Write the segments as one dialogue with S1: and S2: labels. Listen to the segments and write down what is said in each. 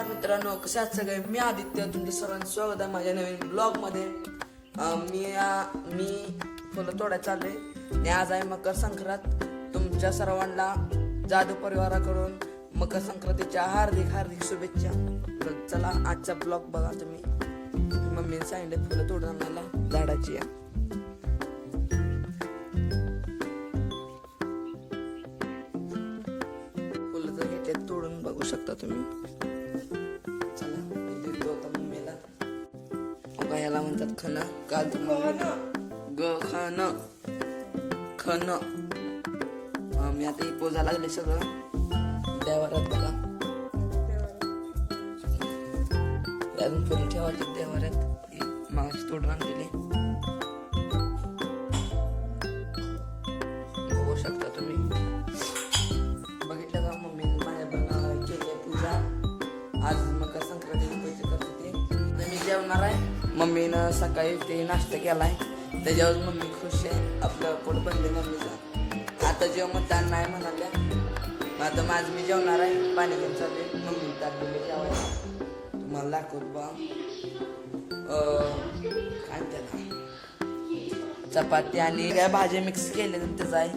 S1: मित्रांनो, कसे आहात सगळे? मी आदित्य, तुमचं सर्वांचं स्वागत आहे माझ्या नवीन ब्लॉग मध्ये. मी फुलं तोडायला चाललोय आणि आज आहे मकर संक्रांत. तुमच्या सर्वांना जादू परिवाराकडून मकर संक्रांतीच्या हार्दिक हार्दिक शुभेच्छा. तर चला आजचा ब्लॉग बघा तुम्ही. मम्मीने सांगितले फुलं तोडून आणायला झाडाची. फुलं तर घेतले तोडून बघू शकता तुम्ही. याला म्हणतात खन. काल तुम्हाला खन मी आता पोजा लागले सगळं देवाऱ्यात बघा. अजून फुलं ठेवायचे देवाऱ्यात. मागाशी तोडून आणलेली बघू शकता तुम्ही. बघितलं का मम्मी माझ्या केली पूजा. आज मकर संक्रांतीची पूजा करते ते. मी जेवणार आहे. मम्मीनं सकाळी ते नाश्ता केलाय त्याच्यावर मम्मी खुश आहे. आपलं पोट बनले मम्मीचा. आता जेव्हा मतदान नाही म्हणाल्या. आता माझं मी जेवणार आहे. पाणी घेऊन चालले. मम्मी टाकलेले जेवायला तुम्हाला दाखवत बा. काय त्याला चपाती आणि काय भाजी मिक्स केले त्याच आहे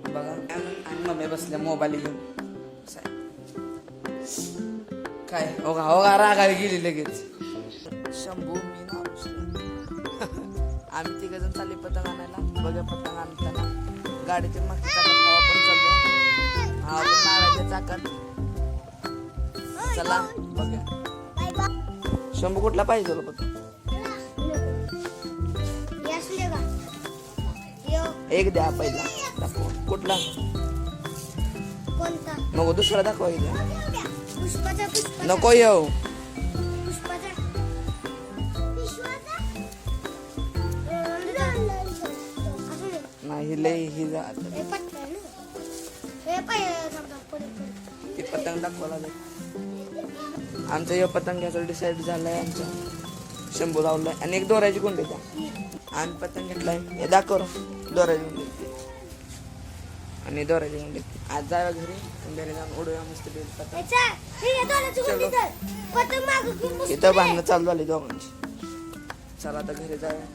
S1: बघा. आणि मम्मी बसल्या मोबाईल घेऊन. काय ओघा रागायला गेली लगेच. शंभू मी ना आम्ही तिघ जण चालले पतंग आणायला. बघा पतंग आणताना गाडीच्या मागच्या चाकात हवा पण चालले. हवा पण नारळाच्या चाकात. चला बघा. शंभू कुठला पाहिजे तुला पतंग? एक द्या पहिला दाखव. कुठला नको दुसरा दाखवा. नको येऊ नाही लय ही जात. ते पतंग दाखवायला आमचा हे पतंग घ्यायचा डिसाईड झालाय. आमचा शंभू लावलाय आणि एक दोऱ्याची गुंडी द्या. आणि पतंग घेतलाय हे दाखव. दोऱ्याची गुंडी आणि दोऱ्याची गुंडी. आज जाव्या घरी जाऊन उडूया मस्त पतंग. इथं भांडणं चालू झाली दोघांची. चला आता घरी जाऊया.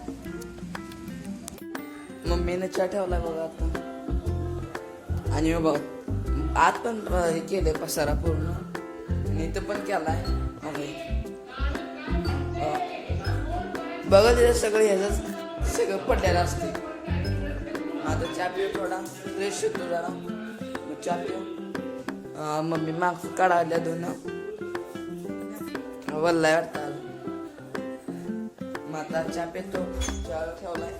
S1: मम्मीने चहा ठेवलाय बघा आता. आणि बघ आत पण हे केलंय पसारा पूर्ण. आणि इथं पण केलाय बघा. तिथं सगळं ह्याच सगळं पडलेलं असते. आता चहा पिऊ थोडा फ्रेश होतो जरा. मग चहा पिऊ. मम्मी माग काढायला दोन वल्लाय वाटतं. मग आता चहा पितो. चहा ठेवलाय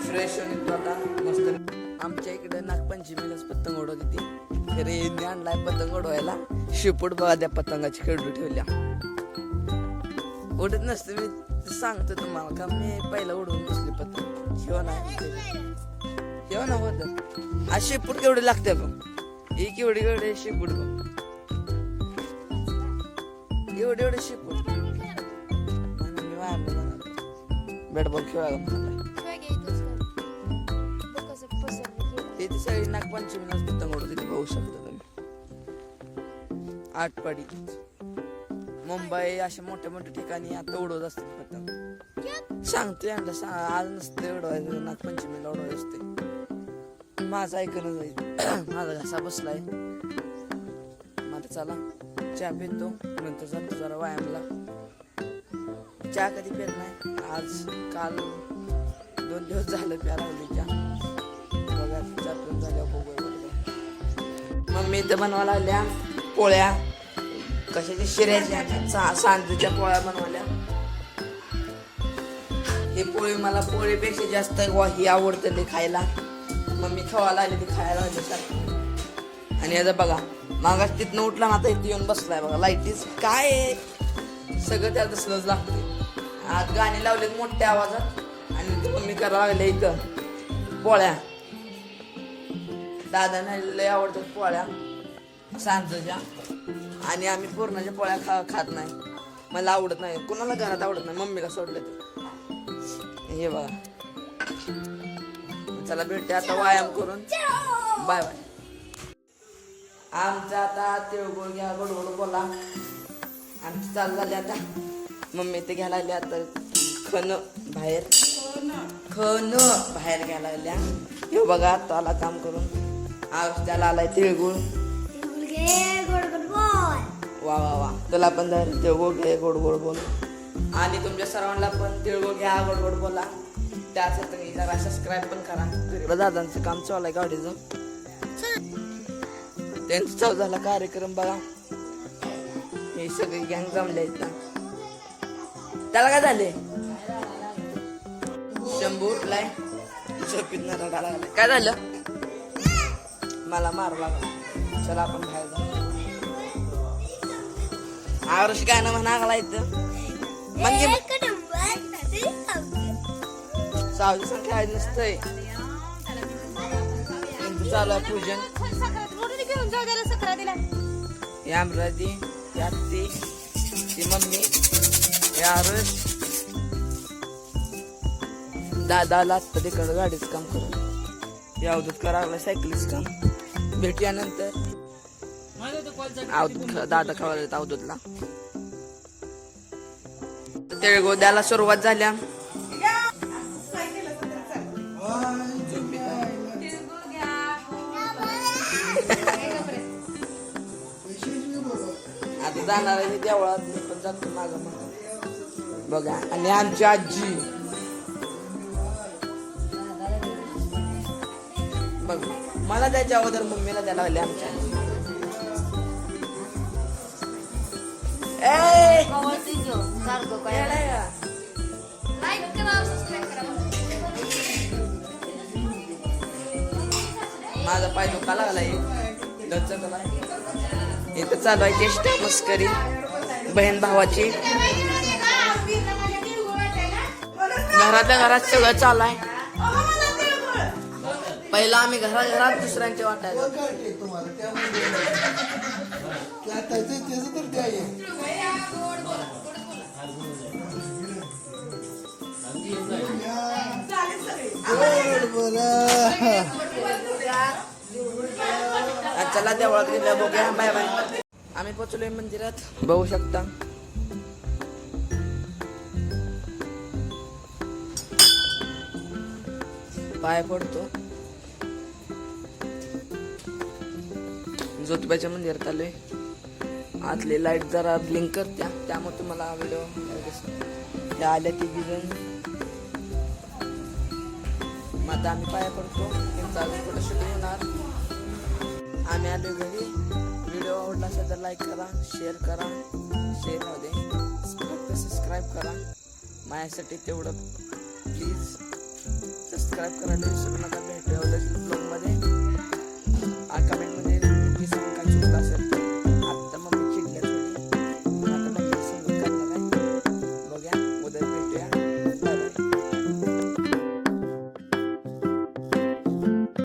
S1: फ्रेश होऊन आता मस्त. आमच्या इकडे नागपंचमीलाच पतंग उडवत होती. खरे आणलाय पतंग उडवायला. शिपूट बघा त्या पतंगाची खेळू ठेवल्या. उडत नसते मी सांगतो तुम्हाला का. मी पहिला उडवून बसली पतंग. शिव ना होत. आज शिपूट केवढे लागते बघ. एक एवढी एवढे शिपूट बघ. एवढे एवढे शिपूट. मी व्यायाम बॅट बॉल खेळायला ते सगळी नागपंचमीलाच पतंग उडवते. ते बघू शकता तुम्ही. आटपाडी मुंबई अशा मोठ्या मोठ्या ठिकाणी आता उडवत असते पतंग. सांगतोय आज नसते उडवायचं. नागपंचमीला उडवायचं असते. माझं ऐकणं जाईल. माझा घसा बसलाय. माझा चला चहा पितो. नंतर जातो जरा व्यायामला. चहा कधी पेत नाही. आज काल 2 दिवस झालं प्यायला लागली चहा. बघा चहा पिऊन झाल्यावर बघूया. मम्मी इथं बनवायला लागल्या पोळ्या. कशाच्या शिऱ्याच्या सांजूच्या पोळ्या बनवल्या. ही पोळी मला पोळीपेक्षा जास्त ही आवडतं ते खायला. मम्मी खवायला आली ती खायला सारखं. आणि याचा बघा मागास तिथनं उठला ना आता इथे येऊन बसलाय बघा. लाईटीच काय सगळं त्याला तसलंच लागते. आज गाणी लावलेत मोठ्या आवाजात. आणि मम्मी करायला लागले इथं पोळ्या. दादांना लय आवडतात पोळ्या सांजच्या. आणि आम्ही पूर्णाच्या पोळ्या खात नाही. मला आवडत नाही. कोणाला घरात आवडत नाही. मम्मीला सोडले तर हे बघा. चला भेटते आता व्यायाम करून. Bye bye. आमचा आता तिळगुळ घ्या गोड गोड बोला. आमची चालू झाली आता. मम्मी ते घ्यायला लागली आता खण बाहेर घ्यायला लागल्या. हे बघा तो आला काम करून. आज त्याला आलाय तिळगुळ. वा वा वा. तुला पण धर तिळगुळ घे गोड गोड बोल. आणि तुमच्या सर्वांना पण तिळगुळ घ्या गोड गोड बोला. त्यासाठी तुम्ही जरा सबस्क्राईब पण करा. दादांचं काम चालू आहे गाडीचं. त्यांचं चालू झाला कार्यक्रम बघा. हे सगळी गँग जमले आहेत ना. त्याला काय झाले? शंभू उठलाय झोपीत न रडायला लागलाय. काय झालं? मला मारला. चला आपण बाहेर जाऊ. आरुष काय ना म्हणा लागला इथं म्हणजे सावजी संख्या नसतंय. चालू आहे पूजन. ही अमरावती, ही आत्ती, ती मम्मी, हे आरुष. दादाला आत्ता तिकडं गाडीचं काम करून अवधूत करावं लागलं सायकलीचं काम. भेटूया नंतर. दादा खावायला अवधूतला. तिळगुळ द्यायला सुरुवात झाल्या. आता जाणार आहे देवळात. मी पण जातो माग बघा. आणि आमची आजी बघ. मला द्यायच्या अगोदर मम्मीला द्यायला लागले आमच्या आजी. माझा पाय धोका लागलाय. इथं चालू आहे चेष्टा मस्करी बहीण भावाची. घरातल्या घरात सगळं चालू आहे. पहिला आम्ही घरात दुसऱ्यांचे वाटायला. चला देवळात गेल्या बघूया. Bye bye. आम्ही पोचलोय मंदिरात बघू शकता. पाय पडतो. ज्योतिबाच्या मंदिरात आलोय. आतली लाईट जरा ब्लिंक करत्या त्यामुळे तुम्हाला व्हिडिओ दिसतो. आल्या तिघी जण. मग आता आम्ही पाया पडतो. त्यांचा फोटोशूट होणार. आम्ही आलो घरी. व्हिडिओ आवडला असेल तर लाईक करा, शेअर करा. शेअर मध्ये फक्त सबस्क्राईब करा. माझ्यासाठी तेवढं प्लीज सबस्क्राईब करायला विसरू नका. भेटूया उद्याच्या ब्लॉगमध्ये.